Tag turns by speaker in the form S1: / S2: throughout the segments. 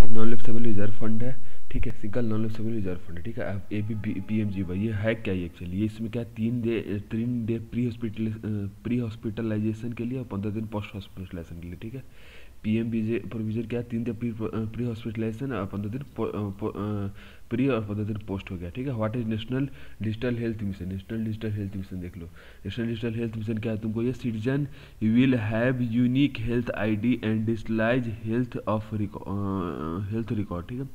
S1: Non lapsable reserve fund है, ठीक है, single non lapsable reserve fund है, ठीक है। अब ABPMG ये है क्या, ये एक्चुअली इसमें क्या है, 3 डे प्री हॉस्पिटलाइजेशन के लिए और 15 दिन पोस्ट हॉस्पिटलाइजेशन के लिए, ठीक है। PMBJ प्रोविजन क्या है, 3 दिन प्री हॉस्पिटलाइजेशन और 15 दिन प्री और 15 दिन पोस्ट हो गया, ठीक है। What is national digital health mission, national digital health mission देख लो। नेशनल डिजिटल हेल्थ मिशन क्या है, तुमको ये citizen will have unique health ID and digitalize health record, ठीक है।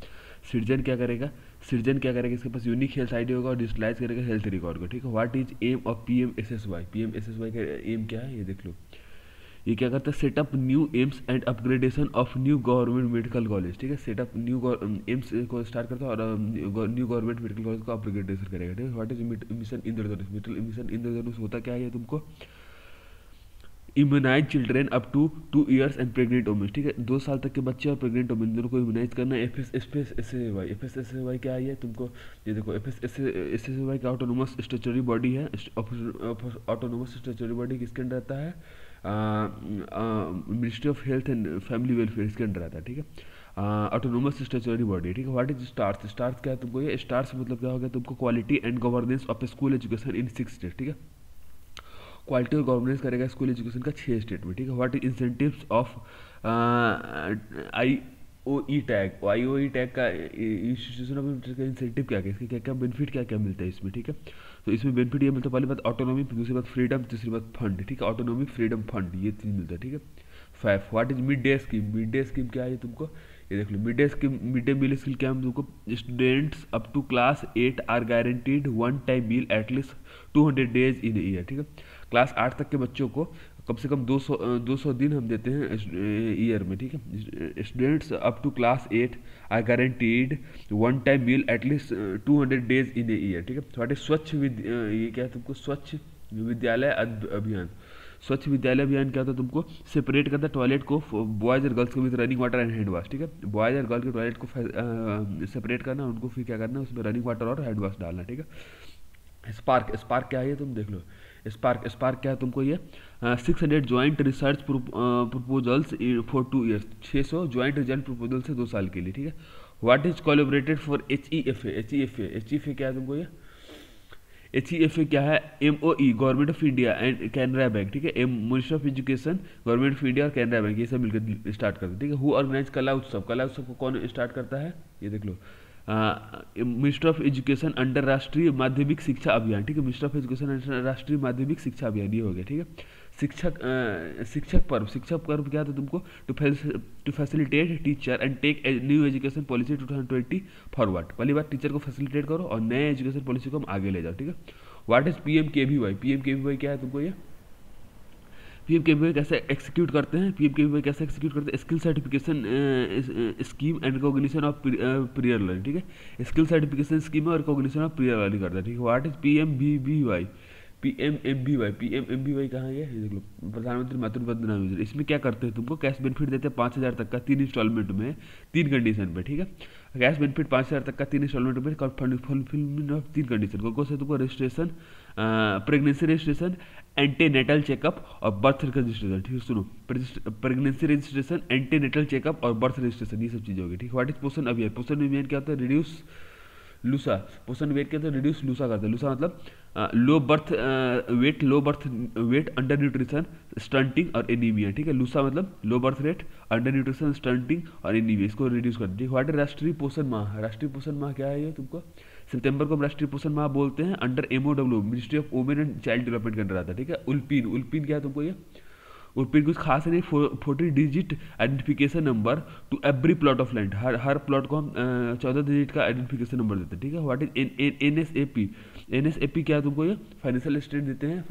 S1: सिटीजन क्या करेगा, सिटीजन क्या करेगा, इसके पास यूनिक हेल्थ ID होगा और डिजिटलाइज करेगा हेल्थ रिकॉर्ड को, ठीक है। What is M of PMSSY, PMSSY का एम क्या है, ये देख लो। ये क्या करता है, setup new AIIMS and upgradation of new government medical college, ठीक है। सेटअप न्यू एम्स को स्टार्ट करता है और न्यू गवर्नमेंट मेडिकल कॉलेज को अपग्रेडेशन करेगा, ठीक है। What is mission Indradhanush, mission Indradhanush होता क्या है तुमको, immunise children up to 2 years and pregnant women, ठीक है। 2 साल तक के बच्चे और प्रेग्नेंट वुमेन दोनों को इम्यूनाइज करना है। FSSAY क्या है ये तुमको, ये देखो FSSAY का ऑटोनोमस स्टैट्यूटरी बॉडी है। ऑटोनोमस स्टैट्यूटरी बॉडी किसके अंडर रहता है, ministry of health and family welfare इसके अंडर रहता है, ठीक है। ऑटोनोमस स्टैट्यूटरी बॉडी, ठीक है। व्हाट इज स्टार्स, स्टार्स क्या है तुमको, ये स्टार्स मतलब क्या हो गया तुमको, quality and governance of school education in 6 state, ठीक है। क्वालिटी और गवर्नेंस करेगा स्कूल एजुकेशन का 6 स्टेट में, ठीक है। What is incentives of IOE tag, IOE tag का इंस्टीट्यूशन ऑफ इंसेंटिव क्या क्या, इसके क्या क्या बेनिफिट क्या क्या मिलता है इसमें, ठीक है। तो इसमें बेनिफिट ये मिलता है, पहली बात ऑटोनॉमी, दूसरी बात फ्रीडम, तीसरी बात फंड, ठीक है। ऑटोनॉमी, फ्रीडम, फंड, ये चीज़ मिलता है, ठीक है। 5 what is mid day scheme, mid day scheme क्या है तुमको, ये देख लो। Mid day scheme, mid day meal scheme क्या है तुमको, students up to class 8 are guaranteed 1 time meal at least 200 days in year, ठीक है। क्लास 8 तक के बच्चों को कम से कम 200 दिन हम देते हैं ईयर में, ठीक है। Students up to class 8 are guaranteed 1 time meal at least 200 days in year, ठीक है। थोड़े स्वच्छ ये क्या है तुमको, स्वच्छ विद्यालय अभियान। स्वच्छ विद्यालय अभियान क्या होता है तुमको, सेपरेट करता है टॉयलेट को बॉयज़ और गर्ल्स के बीच running water and hand wash, ठीक है। बॉयज़ और गर्ल्स के टॉयलेट को सेपरेट करना, उनको फिर क्या करना है, उसमें रनिंग वाटर और हैंड वॉश डालना, ठीक है। स्पार्क, स्पार्क क्या है ये तुम देख लो। स्पार्क क्या है तुमको, ये 600 joint research proposals for 2 years, 600 joint result proposal से 2 साल के लिए, ठीक है। What is collaborated for HEFA क्या है तुमको, ये HEFA क्या है, MOE government of India and Canara bank, ठीक है। Minister of education, government of India और कैनरा बैंक, ये सब मिलकर स्टार्ट करते हैं, ठीक है। हु ऑर्गेनाइज कला उत्सव, कला उत्सव को कौन स्टार्ट करता है, ये देख लो। मिनिस्टर ऑफ एजुकेशन अंडर राष्ट्रीय माध्यमिक शिक्षा अभियान, ठीक है। मिनिस्टर ऑफ एजुकेशन अंडर राष्ट्रीय माध्यमिक शिक्षा अभियान, ये हो गया, ठीक है। शिक्षक पर्व क्या था तुमको, to facilitate teacher and take new education policy 2020 forward. पहली बात टीचर को फैसिलिटेट करो और नए एजुकेशन पॉलिसी को हम आगे ले जाओ, ठीक है। व्हाट इज PMKVY क्या है तुमको, ये PMKVY कैसे एक्सिक्यूट करते हैं, PMKVY कैसे एक्सिक्यूट करते हैं, skill certification scheme and recognition of prior learning, ठीक है। स्किल सर्टिफिकेशन स्कीम और रिकॉग्निशन ऑफ प्रियर लर्निंग करता है, ठीक है। व्हाट इज PMMBY कहाँ है, ये देख लो, प्रधानमंत्री मातृ वंदना योजना। इसमें क्या करते हैं तुमको, कैश बेनिफिट देते हैं 5000 तक का 3 इंस्टॉलमेंट में, 3 कंडीशन पे, ठीक है। कैश बेनिफिट 5000 तक का 3 इंस्टॉलमेंट में, फुलफिलमेंट ऑफ 3 कंडीशन को से तुमको registration, pregnancy registration, antenatal checkup और बर्थ रजिस्ट्रेशन, ठीक है। सुनो, प्रेगनेंसी रजिस्ट्रेशन, एंटीनेटल चेकअप और बर्थ रजिस्ट्रेशन, ये सब चीज़ें होगी, ठीक है। व्हाट इज पोषण अभियान, पोषण अभियान क्या होता है, रिड्यूस लूसा, पोषण वेट क्या होता है, रिड्यूस लूसा करता है। लूसा मतलब low birth weight, under nutrition, stunting और एनीमिया, ठीक है। लूसा मतलब low birth rate, under nutrition, stunting और एनीमिया, इसको रिड्यूस करते हैं। व्हाट इज राष्ट्रीय पोषण माह, राष्ट्रीय पोषण माह क्या है ये तुमको, सितंबर को हम राष्ट्रीय पोषण माह बोलते हैं, under MOW ministry of women and child development के अंडर आता है, ठीक है। उल्पीन क्या है तुमको, ये उल्पीन कुछ खास नहीं, 40 digit identification number two every plot of land, her plot को हम 14 डिजिट का आइडेंटिफिकेशन नंबर देते हैं, ठीक है। व्हाट इज NSAP क्या है तुमको, ये फाइनेंशियल असिस्टेंट देते हैं,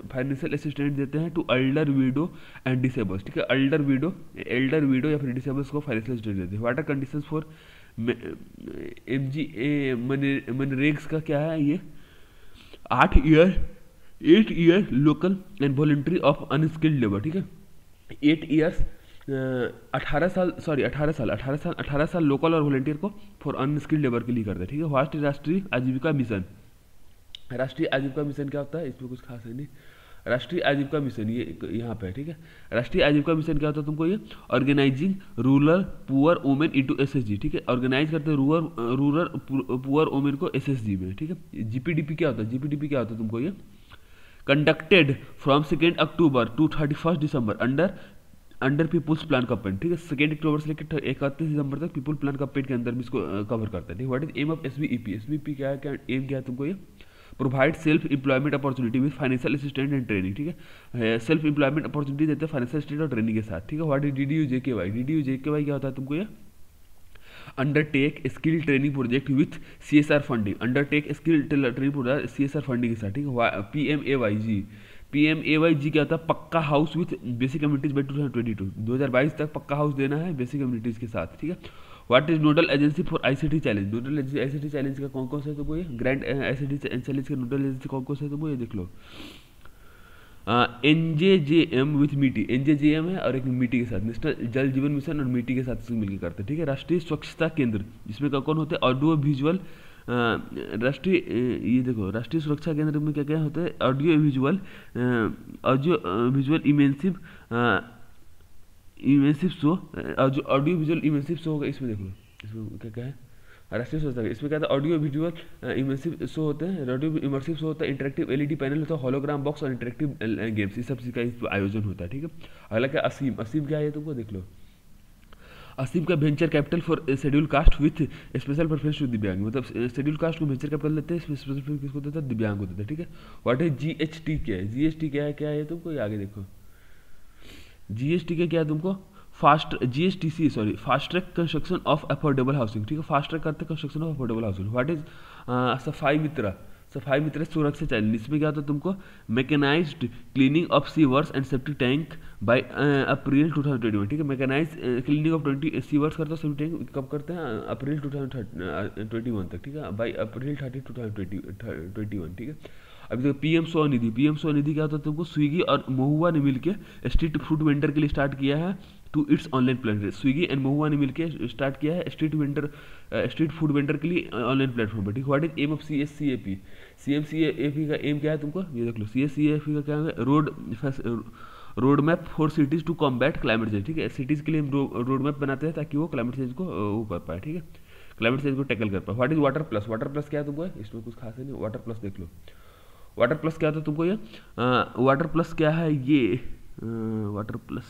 S1: फाइनेंशियल असिस्टेंट देते हैं to elder widow and disables, ठीक है। एल्डर विडो या फिर डिसेबल्स को फाइनेंशियल असिस्टेंट देते हैं। What are conditions for MGA मनरेग्स का क्या है, ये 8 year local and voluntary of unskilled labour, ठीक है। 8 ईयर्स 18 साल लोकल और वॉलंटियर को फॉर अनस्किल्ड लेबर के लिए करते हैं, ठीक है। व्हाट इज राष्ट्रीय आजीविका मिशन, राष्ट्रीय आजीविका मिशन क्या होता है, इसमें कुछ खास है नहीं। राष्ट्रीय आजीविका मिशन ये यहाँ पे है, ठीक है। राष्ट्रीय आजीविका मिशन क्या होता है तुमको ये, organising rural poor women into SSG, ठीक है। ऑर्गेनाइज करते हैं रूरल पुअर वुमेन को एसएसजी में, ठीक है। जीपीडीपी क्या होता है, जीपीडीपी क्या होता है तुमको ये, conducted from 2 October to 31 December under people's plan campaign, ठीक है। 2 अक्टूबर से लेकर 31 दिसंबर तक पीपुल प्लान कैंपेन के अंदर भी इसको कवर करता है, ठीक है। व्हाट इज एम ऑफ एसबीईपी, एसबीईपी क्या है, क्या एम क्या है तुमको ये, provide self employment opportunity with financial assistant and training, ठीक है। सेल्फ एम्प्लॉयमेंट अपॉर्चुनिटी देते हैं फाइनेंशियल असिस्टेंट और ट्रेनिंग के साथ, ठीक है। व्हाट इज डीडीयूजेकेवाई, डीडीयूजेकेवाई क्या होता है तुमको ये, undertake skill training project with CSR funding, undertake skill training project CSR funding के साथ, ठीक है। पीएमएवाईजी, पीएमएवाईजी क्या होता है, पक्का house with basic communities by 2022 तक पक्का हाउस देना है बेसिक कम्युनिटीज के साथ, ठीक है। What is nodal agency for ICT challenge, nodal ICT challenge का कौन कौन सा है तुमको ये, ग्रैंड आईसीटी चैलेंज का नोडल एजेंसी कौन कौन सा है तुमको ये देख लो। एनजेजेएम विथ मीटी, एनजेजेएम है और एक मीटी के साथ, नेशनल जल जीवन मिशन और मीटी के साथ मिलकर करते हैं, ठीक है। राष्ट्रीय स्वच्छता केंद्र, जिसमें कौन होते हैं, ऑडियो विजुअल राष्ट्रीय ये देखो राष्ट्रीय सुरक्षा केंद्र में क्या क्या होता है, audio visual immersive show, audio visual immersive show होगा, इसमें देख लो इसमें क्या क्या है, राष्ट्रीय स्वच्छता, इसमें क्या था, ऑडियो विजुअल इमर्सिव शो होते हैं, ऑडियो इमर्सिव शो होता है, इंटरेक्टिव एलईडी पैनल होता है, होलोग्राम बॉक्स और इंटरेक्टिव गेम्स, इस सब चीज़ का आयोजन होता है, ठीक है। अगला क्या, असीम, असीम क्या है तुमको देख लो, असीम का venture capital for schedule caste with special preference to divyang, मतलब शेड्यूल कास्ट को वेंचर कैपिटल देते हैं, स्पेशल प्रेफरेंस किसको देता है, दिव्यांग को देता है, ठीक है। व्हाट है जीएचटी, क्या है जीएसटी, क्या है तुमको आगे देखो, जीएसटी क्या है तुमको, GSTC sorry, fast track construction of affordable housing, ठीक है। फास्ट ट्रैक करते construction of affordable housing. What is Safai Mitra, सफाई मित्र सुरक्षा चैलेंज, इसमें क्या होता है तुमको, mechanised cleaning of sewers and septic tank by April 2021, ठीक है। मैकेनाइज क्लीनिंग ऑफ 20 सीवर्स करते हैं, सेप्टिक टैंक कब करते हैं, अप्रैल 2021 तक, ठीक है, बाई अप्रैल 30 2021, ठीक है। अभी देखो पीएम स्वनिधि, पीएम स्वनिधि क्या होता है तुमको, स्विगी और महुआ ने मिलकर स्ट्रीट फूड वेंडर के लिए स्टार्ट किया है to its online platform, Swiggy and MoHUA ने मिलकर स्टार्ट किया है स्ट्रीट फूड वेंडर के लिए ऑनलाइन प्लेटफॉर्म पर, ठीक। व्हाट इज एम ऑफ सीएससीएपी, सीएमसीएपी का एम क्या है तुमको ये देख लो, सीएससीएपी का क्या है, road map for cities to combat climate change, ठीक है। सिटीज के लिए हम रोड मैप बनाते हैं ताकि वो क्लाइमेट चेंज को वो कर पाए, ठीक है, क्लाइमेट चेंज को टैकल कर पाए। What is water plus, water plus क्या है तुमको, इसमें कुछ खास है नहीं, वाटर प्लस देख लो, वाटर प्लस क्या होता है तुमको ये, वाटर प्लस क्या है ये, वाटर प्लस,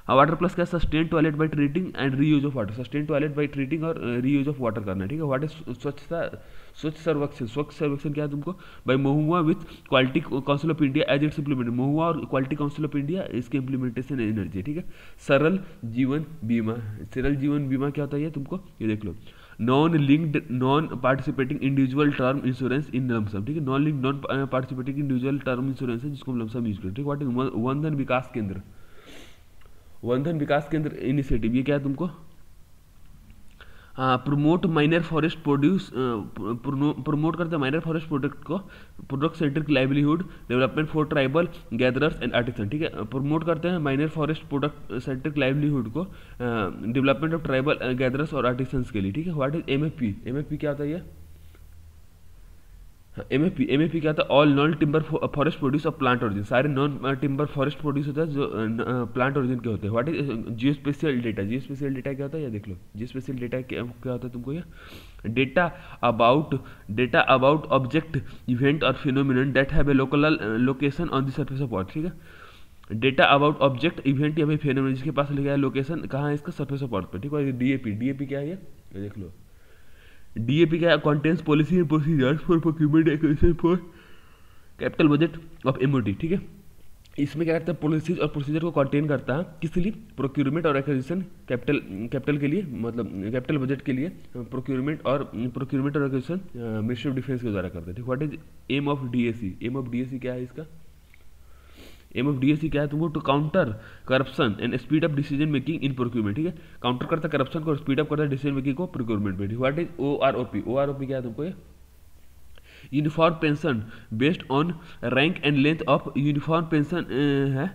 S1: हाँ वाटर प्लस क्या है, sustain toilet by treating and reuse of water, sustain toilet by treating और रीयूज ऑफ वाटर करना है, ठीक है। व्हाट इज स्वच्छ सर्वेक्षण, स्वच्छ सर्वेक्षण क्या है तुमको, by MoHUA with quality council of India as its implement, MoHUA और क्वालिटी काउंसिल ऑफ इंडिया इसके इम्प्लीमेंटेशन एनर्जी, ठीक है। सरल जीवन बीमा, सरल जीवन बीमा क्या होता है ये तुमको ये देख लो, non linked non participating individual term insurance in lump sum, ठीक है। Non linked non participating individual term insurance है जिसको हम लमसम यूज करते हैं, ठीक। व्हाट इज वनधन विकास केंद्र, वनधन विकास केंद्र इनिशिएटिव ये क्या है तुमको, promote minor forest produce, promote करते हैं माइनर फॉरेस्ट प्रोडक्ट को, product centric livelihood development for tribal gatherers and artisan, ठीक है। प्रमोट करते हैं minor forest product centric livelihood को डेवलपमेंट ऑफ ट्राइबल गैदरर्स और आर्टिसंस के लिए, ठीक है। व्हाट इज एमएफपी, एमएफपी क्या होता है ये, एमएफपी क्या होता है, all non timber forest produce of plant origin, सारे नॉन टिम्बर फॉरेस्ट प्रोड्यूस होता है जो प्लांट ओरिजिन के होते हैं। What is geospatial data, geospatial data क्या होता है ये देख लो, जियोस्पेशियल डेटा क्या होता है तुमको ये, डेटा अबाउट ऑब्जेक्ट इवेंट और phenomenon that have a local location on the surface of earth, ठीक है। डेटा अबाउट ऑब्जेक्ट इवेंट या फिर फिनोमिनन जिसके पास लिखा है लोकेशन कहाँ है इसका, सरफेस ऑफ अर्थ पे, ठीक है। डीएपी, डीएपी क्या है ये देख लो, डीएपी क्या contents policy and procedures for procurement acquisition for capital budget of MOT, ठीक है। इसमें क्या करता है, पॉलिसीज और प्रोसीजर को कंटेन करता है किस लिए, प्रोक्यूरमेंट और एक्विजिशन कैपिटल के लिए, मतलब कैपिटल बजट के लिए प्रोक्यूरमेंट और एक्विजिशन मिनिस्ट्री ऑफ डिफेंस के द्वारा करते हैं, ठीक। What is M of DAC, aim of DAC क्या है इसका, एम ऑफ डीएसी क्या है तुमको, to counter corruption and speed up decision making in procurement, ठीक है। काउंटर करता है करप्शन को और स्पीड अप करता है डिसीजन मेकिंग को प्रोक्यूरमेंट में। व्हाट इज ओआरओपी, ओआरओपी क्या है तुमको ये, uniform pension based on rank and length of uniform pension है,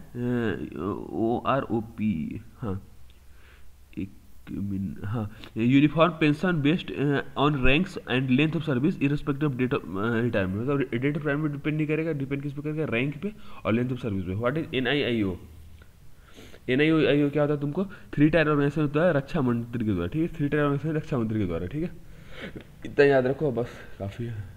S1: ओआरओपी, हाँ हाँ, uniform pension based on ranks and length of service irrespective of date of retirement, मतलब डेट ऑफ रिटायरमेंट डिपेंड नहीं करेगा, डिपेंड किस पे करेगा, रैंक पे और लेंथ ऑफ सर्विस पे। What is NIIO? NIIO क्या होता है तुमको, 3 टायर ऑर्गेनाइजेशन होता है रक्षा मंत्री के द्वारा, ठीक है, 3 टायर ऑर्गेनाइजेशन रक्षा मंत्री के द्वारा, ठीक है, इतना याद रखो बस काफ़ी है।